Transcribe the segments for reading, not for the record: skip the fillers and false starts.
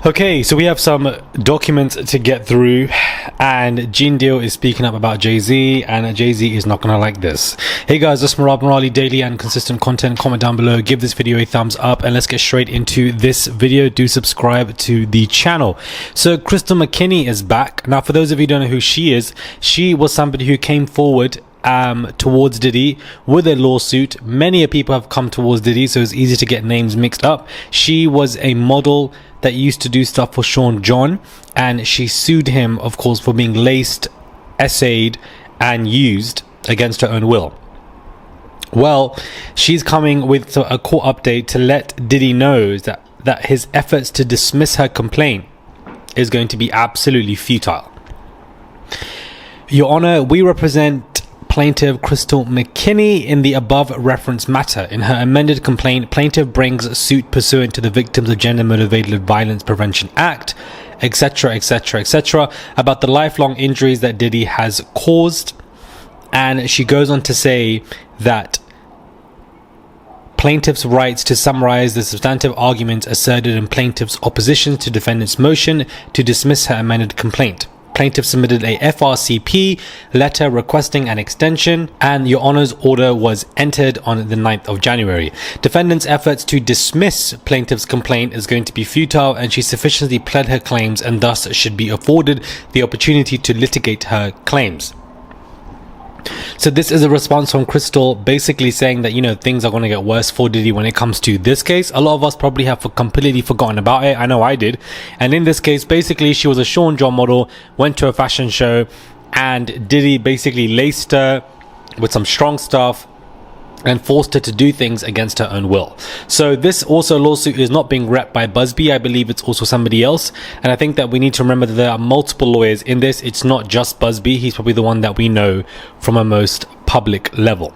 Okay, so we have some documents to get through, and Gene Deal is speaking up about Jay-Z, and Jay-Z is not going to like this. Hey guys, this is Murad Morali, daily and consistent content. Comment down below, give this video a thumbs up, and let's get straight into this video. Do subscribe to the channel. So Crystal McKinney is back. Now, for those of you who don't know who she is, she was somebody who came forward towards Diddy with a lawsuit. Many people have come towards Diddy, so it's easy to get names mixed up. She was a model that used to do stuff for Sean John, and she sued him, of course, for being laced, essayed, and used against her own will. Well, she's coming with a court update to let Diddy know that his efforts to dismiss her complaint is going to be absolutely futile. Your Honor, we represent plaintiff Crystal McKinney in the above referenced matter. In her amended complaint, plaintiff brings suit pursuant to the Victims of Gender Motivated Violence Prevention Act, etc., etc., etc., about the lifelong injuries that Diddy has caused. And she goes on to say that plaintiff's rights to summarize the substantive arguments asserted in plaintiff's opposition to defendant's motion to dismiss her amended complaint. Plaintiff submitted a FRCP letter requesting an extension, and Your Honor's order was entered on the 9th of January. Defendant's efforts to dismiss plaintiff's complaint is going to be futile, and she sufficiently pled her claims and thus should be afforded the opportunity to litigate her claims. So this is a response from Crystal, basically saying that, you know, things are going to get worse for Diddy when it comes to this case. A lot of us probably have completely forgotten about it. I know I did. And in this case, basically, she was a Sean John model, went to a fashion show, and Diddy basically laced her with some strong stuff and forced her to do things against her own will. So this also lawsuit is not being repped by Busby. I believe it's also somebody else. And I think that we need to remember that there are multiple lawyers in this. It's not just Busby. He's probably the one that we know from a most public level.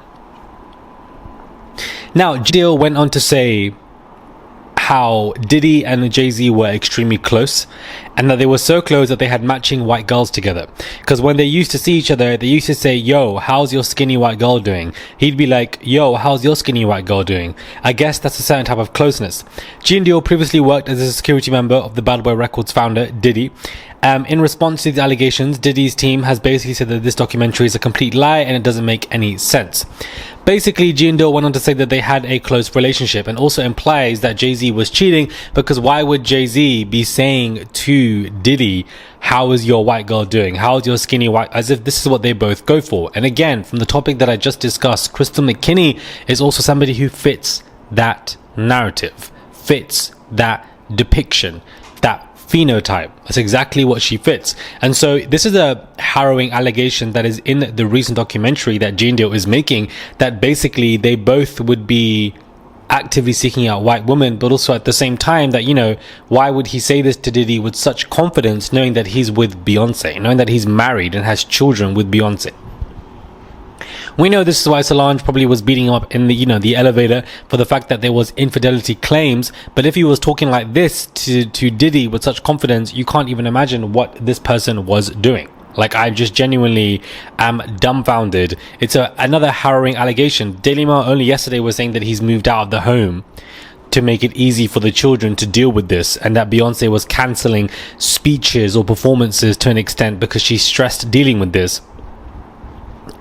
Now, Deal went on to say how Diddy and Jay-Z were extremely close, and that they were so close that they had matching white girls together. Because when they used to see each other, they used to say, "Yo, how's your skinny white girl doing?" He'd be like, "Yo, how's your skinny white girl doing?" I guess that's a certain type of closeness. Gene Deal previously worked as a security member of the Bad Boy Records founder, Diddy. In response to the allegations, Diddy's team has basically said that this documentary is a complete lie and it doesn't make any sense. Basically, Gene Deal went on to say that they had a close relationship, and also implies that Jay-Z was cheating, because why would Jay-Z be saying to Diddy, "How is your white girl doing? How's your skinny white?" As if this is what they both go for. And again, from the topic that I just discussed, Crystal McKinney is also somebody who fits that narrative, fits that depiction, that phenotype. That's exactly what she fits. And so this is a harrowing allegation that is in the recent documentary that Gene Deal is making, that basically they both would be actively seeking out white women, but also at the same time that, you know, why would he say this to Diddy with such confidence, knowing that he's with Beyonce, knowing that he's married and has children with Beyonce? We know this is why Solange probably was beating him up in the, you know, the elevator for the fact that there was infidelity claims. But if he was talking like this to Diddy with such confidence, you can't even imagine what this person was doing. Like, I just genuinely am dumbfounded. It's another harrowing allegation. Daily Mail only yesterday was saying that he's moved out of the home to make it easy for the children to deal with this, and that Beyonce was cancelling speeches or performances to an extent because she's stressed dealing with this.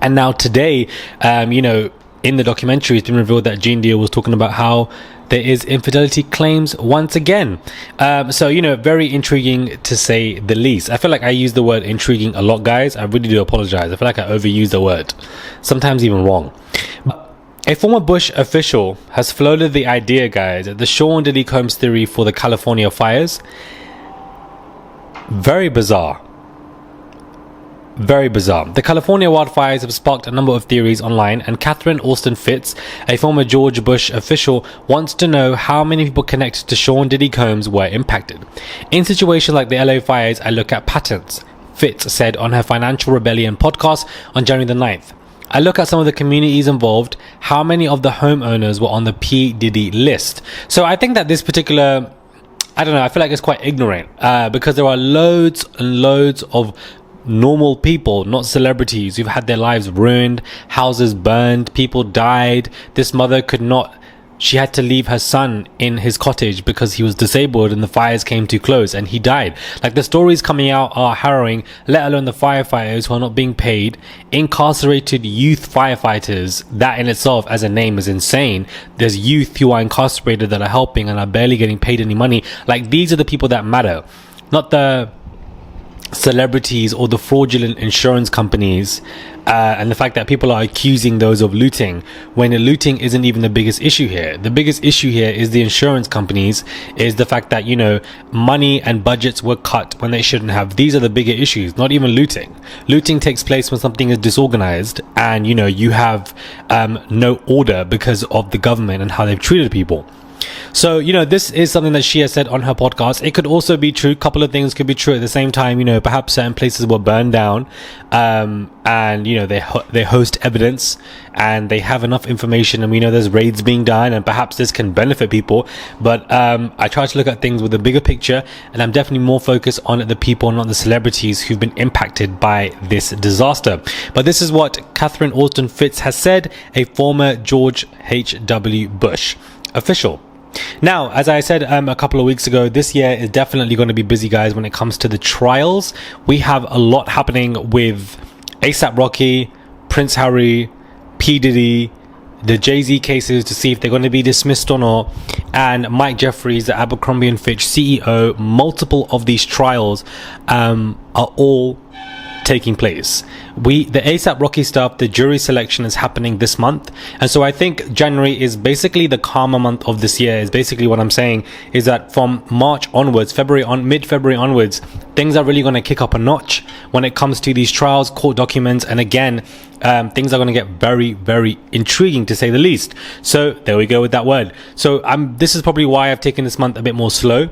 And now today, you know, in the documentary, it's been revealed that Gene Deal was talking about how there is infidelity claims once again. So, you know, very intriguing to say the least. I feel like I use the word intriguing a lot, guys. I really do apologize. I feel like I overuse the word, sometimes even wrong. A former Bush official has floated the idea, guys, that the Sean Diddy Combs theory for the California fires. Very bizarre. Very bizarre. The California wildfires have sparked a number of theories online, and Catherine Alston Fitz, a former George Bush official, wants to know how many people connected to Sean Diddy Combs were impacted. In situations like the LA fires, I look at patterns, Fitz said on her Financial Rebellion podcast on January the 9th. I look at some of the communities involved, how many of the homeowners were on the P. Diddy list. So I think that this particular, I don't know, I feel like it's quite ignorant, because there are loads and loads of normal people, not celebrities, who've had their lives ruined, houses burned, people died. This mother could not she had to leave her son in his cottage because he was disabled and the fires came too close and he died. Like, the stories coming out are harrowing, let alone the firefighters who are not being paid, incarcerated youth firefighters. That in itself as a name is insane. There's youth who are incarcerated that are helping and are barely getting paid any money. Like, these are the people that matter, not the celebrities or the fraudulent insurance companies, and the fact that people are accusing those of looting when the looting isn't even the biggest issue here. The biggest issue here is the insurance companies, is the fact that, you know, money and budgets were cut when they shouldn't have. These are the bigger issues, not even looting. Looting takes place when something is disorganized and, you know, you have no order because of the government and how they've treated people. So, you know, this is something that she has said on her podcast. It could also be true. A couple of things could be true at the same time. You know, perhaps certain places were burned down, and, you know, they host evidence and they have enough information, and we know there's raids being done, and perhaps this can benefit people. But I try to look at things with a bigger picture, and I'm definitely more focused on the people, not the celebrities who've been impacted by this disaster. But this is what Catherine Austin Fitts has said, a former George H.W. Bush official. Now, as I said a couple of weeks ago, this year is definitely going to be busy, guys, when it comes to the trials. We have a lot happening with A$AP Rocky, Prince Harry, P. Diddy, the Jay-Z cases to see if they're going to be dismissed or not, and Mike Jeffries, the Abercrombie and Fitch CEO. Multiple of these trials are all taking place. The A$AP Rocky stuff, the jury selection is happening this month, and so I think January is basically the calmer month of this year. Is basically what I'm saying, is that from March onwards, mid-February onwards, things are really going to kick up a notch when it comes to these trials, court documents, and again, things are going to get very, very intriguing, to say the least. So there we go with that word. So this is probably why I've taken this month a bit more slow,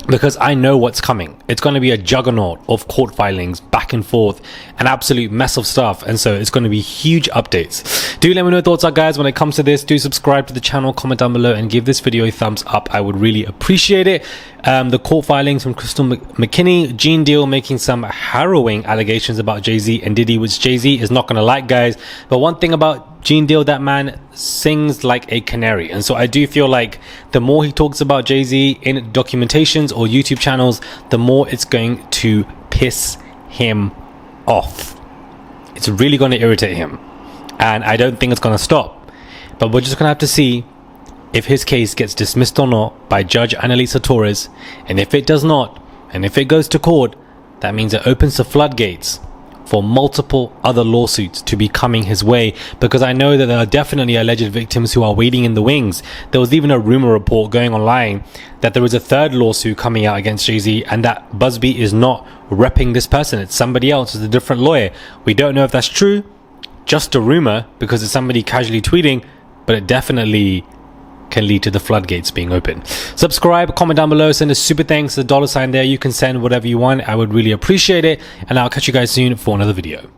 because I know what's coming. It's going to be a juggernaut of court filings, back and forth, an absolute mess of stuff, and so it's going to be huge updates. Do let me know your thoughts are, guys, when it comes to this. Do subscribe to the channel, comment down below, and give this video a thumbs up. I would really appreciate it. The court filings from Crystal McKinney, Gene Deal making some harrowing allegations about Jay-Z and Diddy, which Jay-Z is not going to like, guys. But one thing about Gene Deal, that man sings like a canary, and so I do feel like the more he talks about Jay-Z in documentations or YouTube channels, the more it's going to piss him off. It's really going to irritate him, and I don't think it's going to stop. But we're just going to have to see if his case gets dismissed or not by Judge Annalisa Torres, and if it does not, and if it goes to court, that means it opens the floodgates for multiple other lawsuits to be coming his way, because I know that there are definitely alleged victims who are waiting in the wings. There was even a rumor report going online that there is a third lawsuit coming out against Jay-Z, and that Busby is not repping this person. It's somebody else, it's a different lawyer. We don't know if that's true, just a rumor, because it's somebody casually tweeting, but it definitely can lead to the floodgates being open. Subscribe, comment down below, send a super thanks, the $ sign there. You can send whatever you want. I would really appreciate it, and I'll catch you guys soon for another video.